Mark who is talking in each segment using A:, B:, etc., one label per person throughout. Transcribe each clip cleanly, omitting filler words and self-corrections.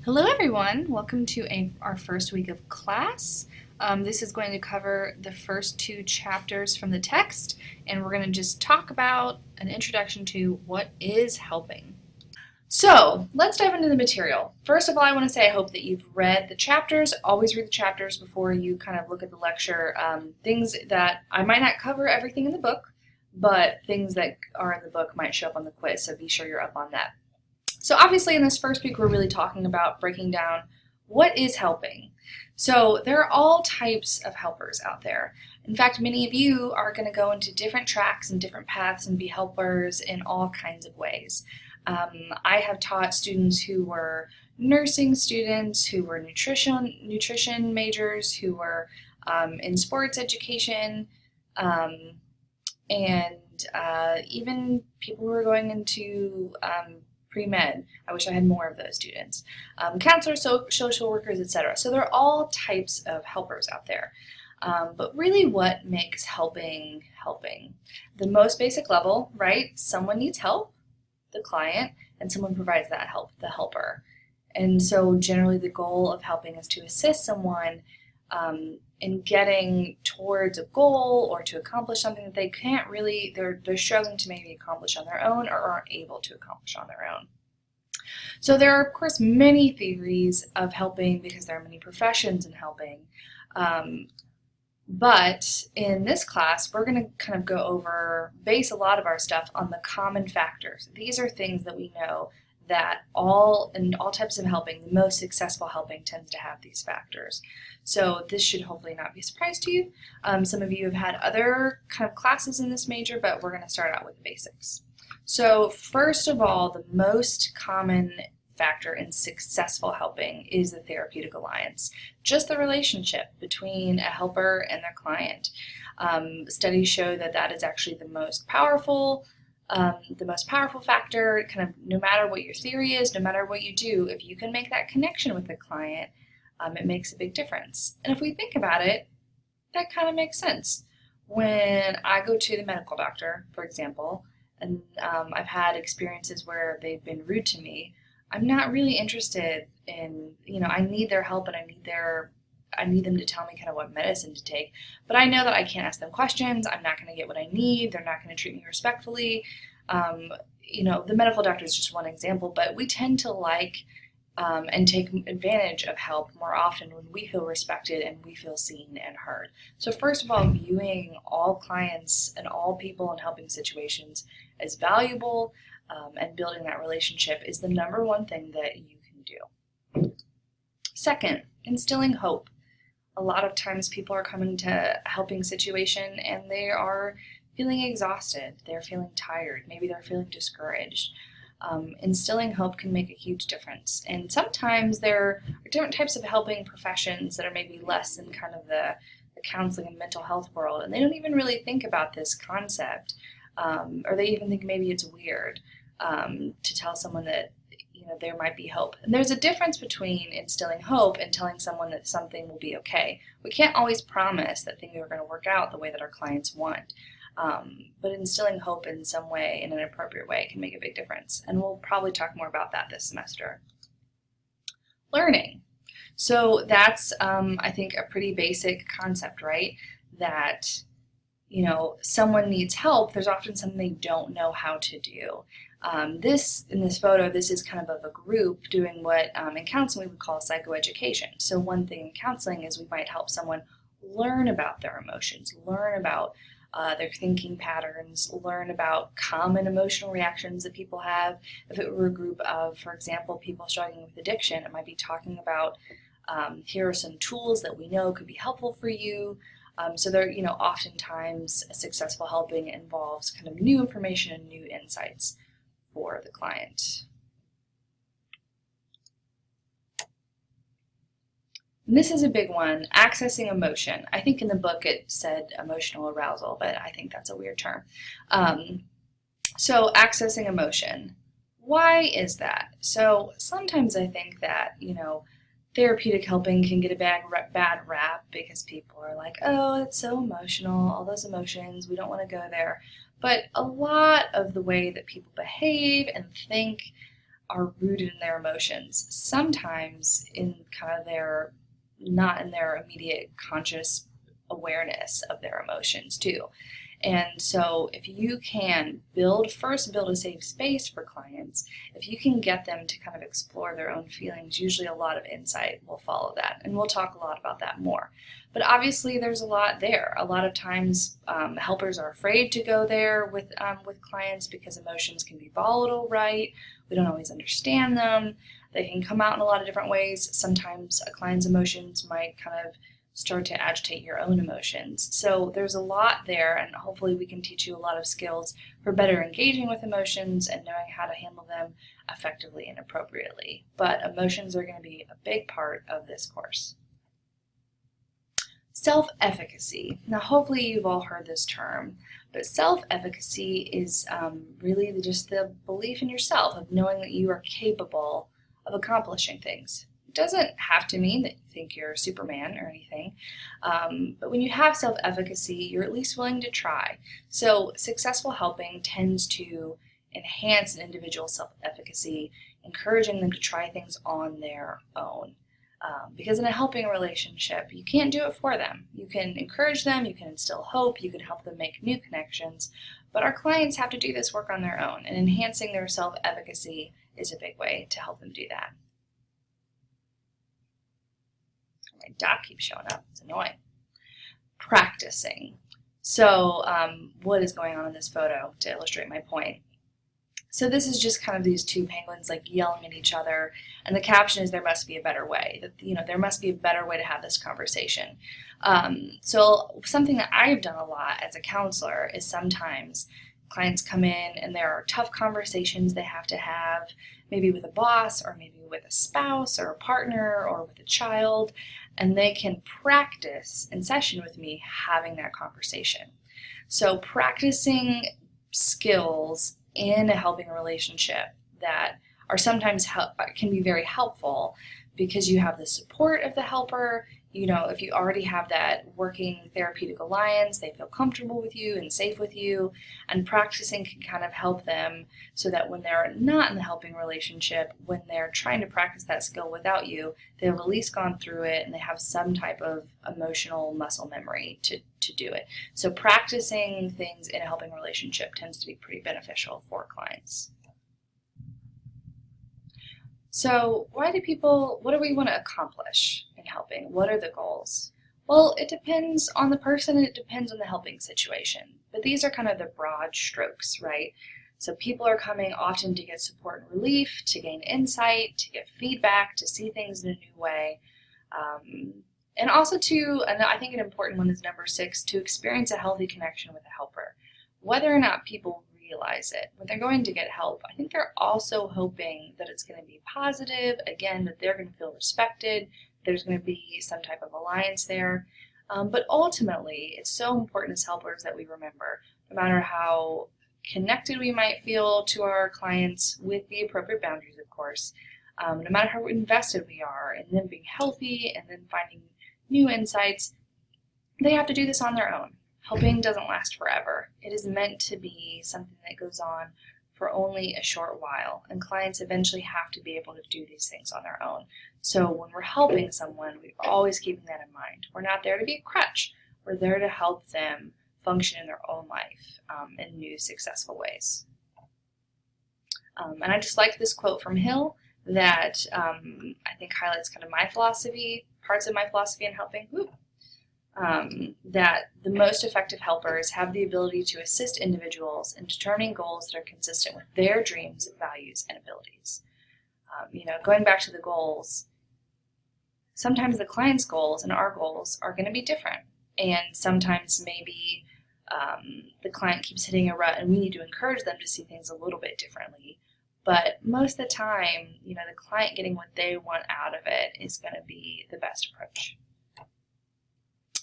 A: Hello everyone, welcome to our first week of class. This is going to cover the first two chapters from the text, and we're going to just talk about an introduction to what is helping. So let's dive into the material. First of all, I want to say I hope that you've read the chapters. Always read the chapters before you kind of look at the lecture. Things that I might not cover everything in the book, but things that are in the book might show up on the quiz, so be sure you're up on that. So obviously in this first week, we're really talking about breaking down what is helping. So there are all types of helpers out there. In fact, many of you are going to go into different tracks and different paths and be helpers in all kinds of ways. I have taught students who were nursing students, who were nutrition majors, who were in sports education, and even people who were going into pre-med. I wish I had more of those students. Counselors, social workers, etc. So there are all types of helpers out there. But really what makes helping? The most basic level, right? Someone needs help, the client, and someone provides that help, the helper. And so generally the goal of helping is to assist someone in getting towards a goal or to accomplish something that they can't really, they're struggling to maybe accomplish on their own or aren't able to accomplish on their own. So there are, of course, many theories of helping because there are many professions in helping. But in this class, we're going to kind of base a lot of our stuff on the common factors. These are things that we know that in all types of helping, the most successful helping tends to have these factors. So this should hopefully not be a surprise to you. Some of you have had other kind of classes in this major, but we're going to start out with the basics. So first of all, the most common factor in successful helping is the therapeutic alliance, just the relationship between a helper and their client. Studies show that that is actually the most powerful factor. Kind of no matter what your theory is, no matter what you do, if you can make that connection with the client, it makes a big difference. And if we think about it, that kind of makes sense. When I go to the medical doctor, for example, and I've had experiences where they've been rude to me, I'm not really interested in, I need their help and I need them to tell me kind of what medicine to take, but I know that I can't ask them questions. I'm not going to get what I need. They're not going to treat me respectfully. The medical doctor is just one example, but we tend to like and take advantage of help more often when we feel respected and we feel seen and heard. So first of all, viewing all clients and all people in helping situations as valuable and building that relationship is the number one thing that you can do. Second, instilling hope. A lot of times people are coming to a helping situation and they are feeling exhausted, they're feeling tired, maybe they're feeling discouraged. Instilling hope can make a huge difference. And sometimes there are different types of helping professions that are maybe less in kind of the counseling and mental health world, and they don't even really think about this concept, or they even think maybe it's weird to tell someone that there might be hope. And there's a difference between instilling hope and telling someone that something will be okay. We can't always promise that things are going to work out the way that our clients want. But instilling hope in some way, in an appropriate way, can make a big difference. And we'll probably talk more about that this semester. Learning. So that's, I think, a pretty basic concept, right? That, someone needs help. There's often something they don't know how to do. In this photo, this is kind of a group doing what in counseling we would call psychoeducation. So one thing in counseling is we might help someone learn about their emotions, learn about their thinking patterns, learn about common emotional reactions that people have. If it were a group of, for example, people struggling with addiction, it might be talking about here are some tools that we know could be helpful for you. So there, oftentimes successful helping involves kind of new information and new insights for the client. And this is a big one, accessing emotion. I think in the book it said emotional arousal, but I think that's a weird term. So accessing emotion. Why is that? So sometimes I think that, therapeutic helping can get a bad rap because people are like, oh, it's so emotional, all those emotions, we don't want to go there. But a lot of the way that people behave and think are rooted in their emotions, sometimes in kind of their, not in their immediate conscious awareness of their emotions too. And so if you can first build a safe space for clients, if you can get them to kind of explore their own feelings, usually a lot of insight will follow that. And we'll talk a lot about that more. But obviously there's a lot there. A lot of times helpers are afraid to go there with clients because emotions can be volatile, right? We don't always understand them. They can come out in a lot of different ways. Sometimes a client's emotions might kind of start to agitate your own emotions. So there's a lot there, and hopefully we can teach you a lot of skills for better engaging with emotions and knowing how to handle them effectively and appropriately. But emotions are going to be a big part of this course. Self-efficacy. Now hopefully you've all heard this term, but self-efficacy is really just the belief in yourself, of knowing that you are capable of accomplishing things. It doesn't have to mean that you think you're Superman or anything, but when you have self-efficacy, you're at least willing to try. So successful helping tends to enhance an individual's self-efficacy, encouraging them to try things on their own. Because in a helping relationship, you can't do it for them. You can encourage them, you can instill hope, you can help them make new connections, but our clients have to do this work on their own, and enhancing their self-efficacy is a big way to help them do that. My dot keeps showing up. It's annoying. Practicing. So what is going on in this photo to illustrate my point? So this is just kind of these two penguins like yelling at each other, and the caption is, there must be a better way. That, there must be a better way to have this conversation. So something that I've done a lot as a counselor is sometimes clients come in and there are tough conversations they have to have, maybe with a boss or maybe with a spouse or a partner or with a child, and they can practice in session with me having that conversation. So practicing skills in a helping relationship that are sometimes can be very helpful because you have the support of the helper. If you already have that working therapeutic alliance, they feel comfortable with you and safe with you, and practicing can kind of help them so that when they're not in the helping relationship, when they're trying to practice that skill without you, they've at least gone through it and they have some type of emotional muscle memory to do it. So practicing things in a helping relationship tends to be pretty beneficial for clients. So what do we want to accomplish in helping? What are the goals? Well, it depends on the person and it depends on the helping situation. But these are kind of the broad strokes, right? So people are coming often to get support and relief, to gain insight, to get feedback, to see things in a new way. And also and I think an important one is number 6, to experience a healthy connection with a helper. Whether or not people realize it, when they're going to get help, I think they're also hoping that it's going to be positive, again, that they're going to feel respected, there's going to be some type of alliance there. But ultimately, it's so important as helpers that we remember, no matter how connected we might feel to our clients with the appropriate boundaries, of course, no matter how invested we are in them being healthy and then finding new insights, they have to do this on their own. Helping doesn't last forever. It is meant to be something that goes on for only a short while, and clients eventually have to be able to do these things on their own. So when we're helping someone, we're always keeping that in mind. We're not there to be a crutch. We're there to help them function in their own life in new, successful ways. And I just like this quote from Hill that I think highlights kind of my philosophy, parts of my philosophy in helping. That the most effective helpers have the ability to assist individuals in determining goals that are consistent with their dreams, values, and abilities. Going back to the goals, sometimes the client's goals and our goals are going to be different. And sometimes maybe the client keeps hitting a rut and we need to encourage them to see things a little bit differently. But most of the time, the client getting what they want out of it is going to be the best approach.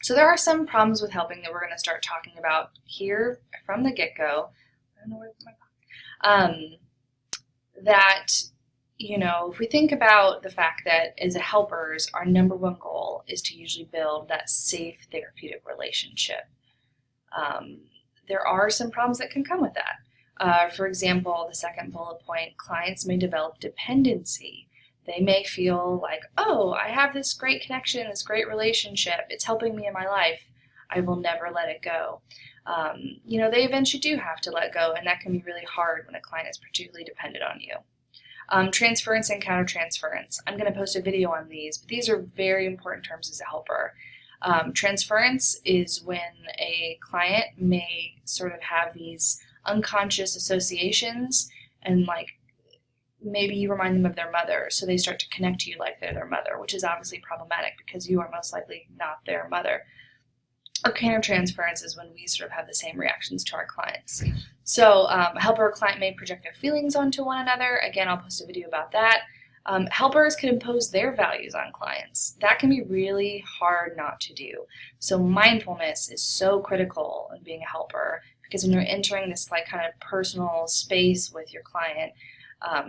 A: So there are some problems with helping that we're going to start talking about here from the get-go. I don't know where's my book. That, if we think about the fact that as helpers, our number one goal is to usually build that safe therapeutic relationship. There are some problems that can come with that. For example, the second bullet point, clients may develop dependency. They may feel like, oh, I have this great connection, this great relationship. It's helping me in my life. I will never let it go. They eventually do have to let go, and that can be really hard when a client is particularly dependent on you. Transference and countertransference. I'm going to post a video on these, but these are very important terms as a helper. Transference is when a client may sort of have these unconscious associations, and like maybe you remind them of their mother, so they start to connect to you like they're their mother, which is obviously problematic because you are most likely not their mother. Or countertransference is when we sort of have the same reactions to our clients. So a helper or client may project their feelings onto one another. Again, I'll post a video about that. Helpers can impose their values on clients. That can be really hard not to do. So mindfulness is so critical in being a helper, because when you're entering this like kind of personal space with your client,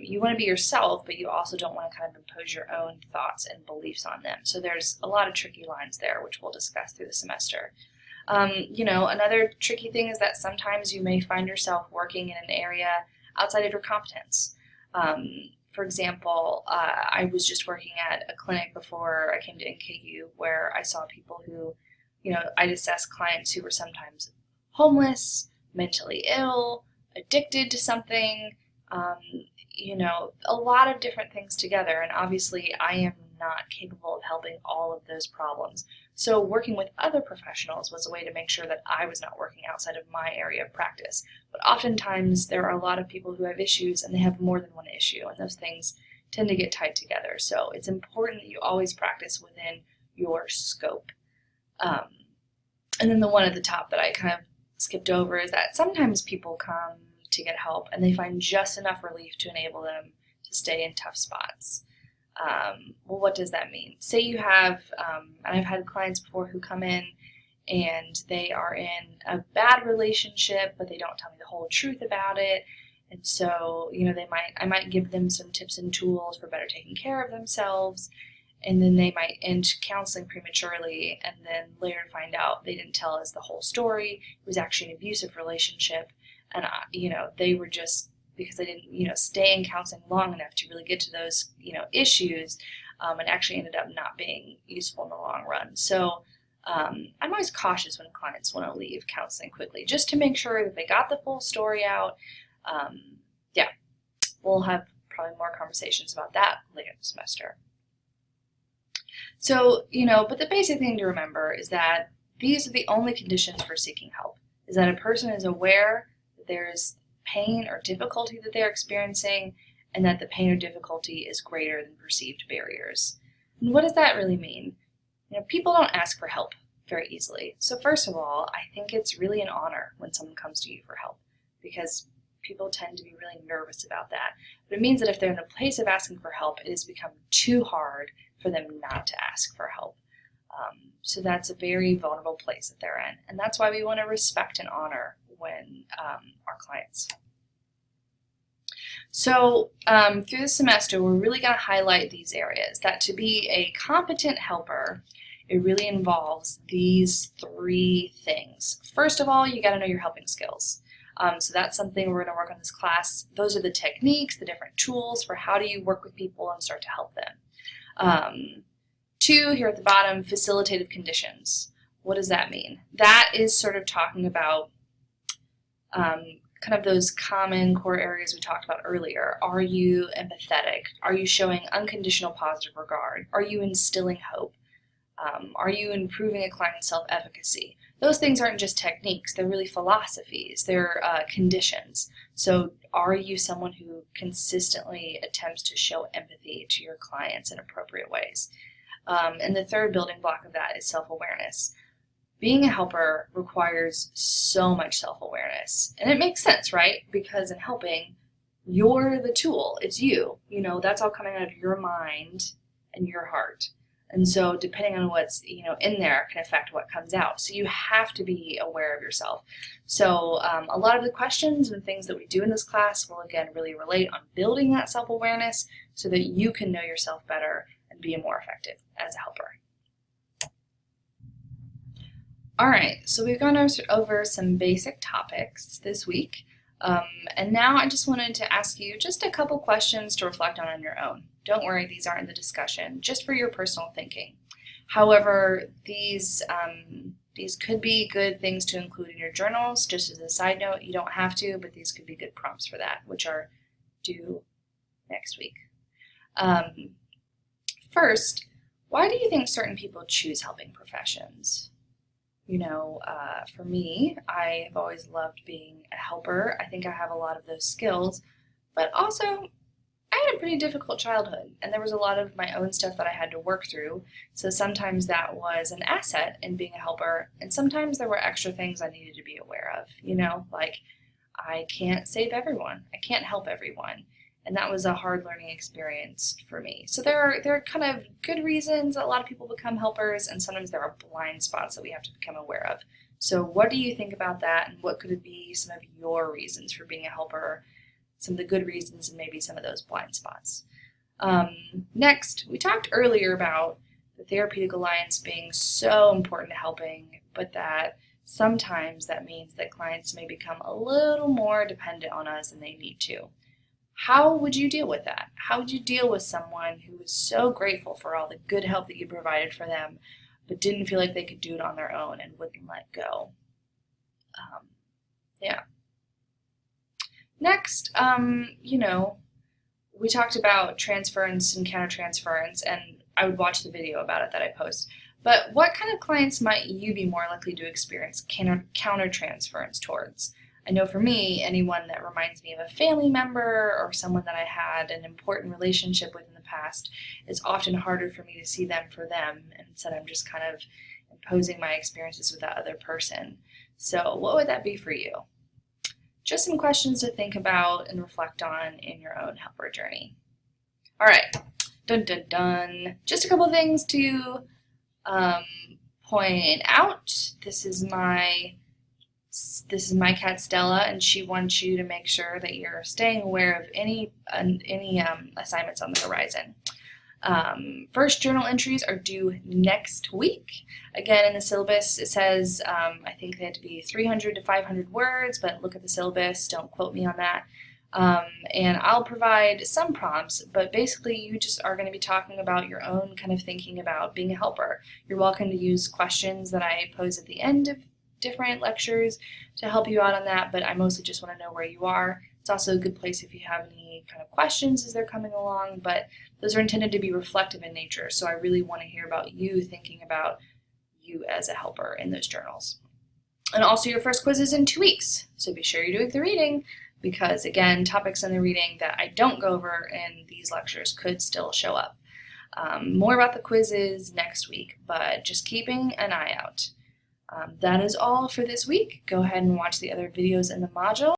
A: you want to be yourself, but you also don't want to kind of impose your own thoughts and beliefs on them. So there's a lot of tricky lines there, which we'll discuss through the semester. Another tricky thing is that sometimes you may find yourself working in an area outside of your competence. For example, I was just working at a clinic before I came to NKU where I saw people who, I'd assess clients who were sometimes homeless, mentally ill, addicted to something, a lot of different things together, and obviously I am not capable of helping all of those problems. So working with other professionals was a way to make sure that I was not working outside of my area of practice. But oftentimes there are a lot of people who have issues and they have more than one issue, and those things tend to get tied together. So it's important that you always practice within your scope. And then the one at the top that I kind of skipped over is that sometimes people come to get help and they find just enough relief to enable them to stay in tough spots. Well, what does that mean? Say you have, and I've had clients before who come in and they are in a bad relationship, but they don't tell me the whole truth about it. And so, I might give them some tips and tools for better taking care of themselves. And then they might end counseling prematurely and then later find out they didn't tell us the whole story. It was actually an abusive relationship. And, they were just, because they didn't, stay in counseling long enough to really get to those, issues, and actually ended up not being useful in the long run. So I'm always cautious when clients want to leave counseling quickly, just to make sure that they got the full story out. We'll have probably more conversations about that later this semester. So, but the basic thing to remember is that these are the only conditions for seeking help, is that a person is aware that there's pain or difficulty that they're experiencing, and that the pain or difficulty is greater than perceived barriers. And what does that really mean? People don't ask for help very easily. So first of all, I think it's really an honor when someone comes to you for help, because people tend to be really nervous about that. But it means that if they're in the place of asking for help, it has become too hard for them not to ask for help. So that's a very vulnerable place that they're in. And that's why we want to respect and honor when our clients. So through the semester, we're really going to highlight these areas, that to be a competent helper, it really involves these three things. First of all, you got to know your helping skills. So that's something we're going to work on this class. Those are the techniques, the different tools for how do you work with people and start to help them. 2, here at the bottom, facilitative conditions. What does that mean? That is sort of talking about kind of those common core areas we talked about earlier. Are you empathetic? Are you showing unconditional positive regard? Are you instilling hope? Are you improving a client's self-efficacy? Those things aren't just techniques, they're really philosophies, they're conditions. So are you someone who consistently attempts to show empathy to your clients in appropriate ways? And the third building block of that is self-awareness. Being a helper requires so much self-awareness. And it makes sense, right? Because in helping, you're the tool. It's you. That's all coming out of your mind and your heart. And so depending on what's, in there can affect what comes out. So you have to be aware of yourself. So a lot of the questions and things that we do in this class will, again, really relate on building that self-awareness so that you can know yourself better and be more effective as a helper. All right, so we've gone over some basic topics this week. And now I just wanted to ask you just a couple questions to reflect on your own. Don't worry, these aren't in the discussion, just for your personal thinking. However, these could be good things to include in your journals. Just as a side note, you don't have to, but these could be good prompts for that, which are due next week. First, why do you think certain people choose helping professions? For me, I have always loved being a helper. I think I have a lot of those skills, but also I had a pretty difficult childhood, and there was a lot of my own stuff that I had to work through. So sometimes that was an asset in being a helper, and sometimes there were extra things I needed to be aware of. Like I can't save everyone, I can't help everyone. And that was a hard learning experience for me. So there are kind of good reasons that a lot of people become helpers, and sometimes there are blind spots that we have to become aware of. So what do you think about that, and what could it be some of your reasons for being a helper, some of the good reasons, and maybe some of those blind spots? Next, we talked earlier about the therapeutic alliance being so important to helping, but that sometimes that means that clients may become a little more dependent on us than they need to. How would you deal with that? How would you deal with someone who was so grateful for all the good help that you provided for them, but didn't feel like they could do it on their own and wouldn't let go? Yeah. Next, we talked about transference and countertransference, and I would watch the video about it that I post. But what kind of clients might you be more likely to experience countertransference towards? I know for me, anyone that reminds me of a family member or someone that I had an important relationship with in the past, it's often harder for me to see them for them, and instead I'm just kind of imposing my experiences with that other person. So what would that be for you? Just some questions to think about and reflect on in your own helper journey. All right, dun dun dun. Just a couple things to point out. This is my cat Stella, and she wants you to make sure that you're staying aware of any assignments on the horizon. First journal entries are due next week. Again, in the syllabus it says I think they have to be 300 to 500 words, but look at the syllabus, don't quote me on that. And I'll provide some prompts, but basically you just are going to be talking about your own kind of thinking about being a helper. You're welcome to use questions that I pose at the end of different lectures to help you out on that, but I mostly just want to know where you are. It's also a good place if you have any kind of questions as they're coming along, but those are intended to be reflective in nature, so I really want to hear about you thinking about you as a helper in those journals. And also your first quiz is in 2 weeks, so be sure you're doing the reading, because again, topics in the reading that I don't go over in these lectures could still show up. More about the quizzes next week, but just keeping an eye out. That is all for this week. Go ahead and watch the other videos in the module.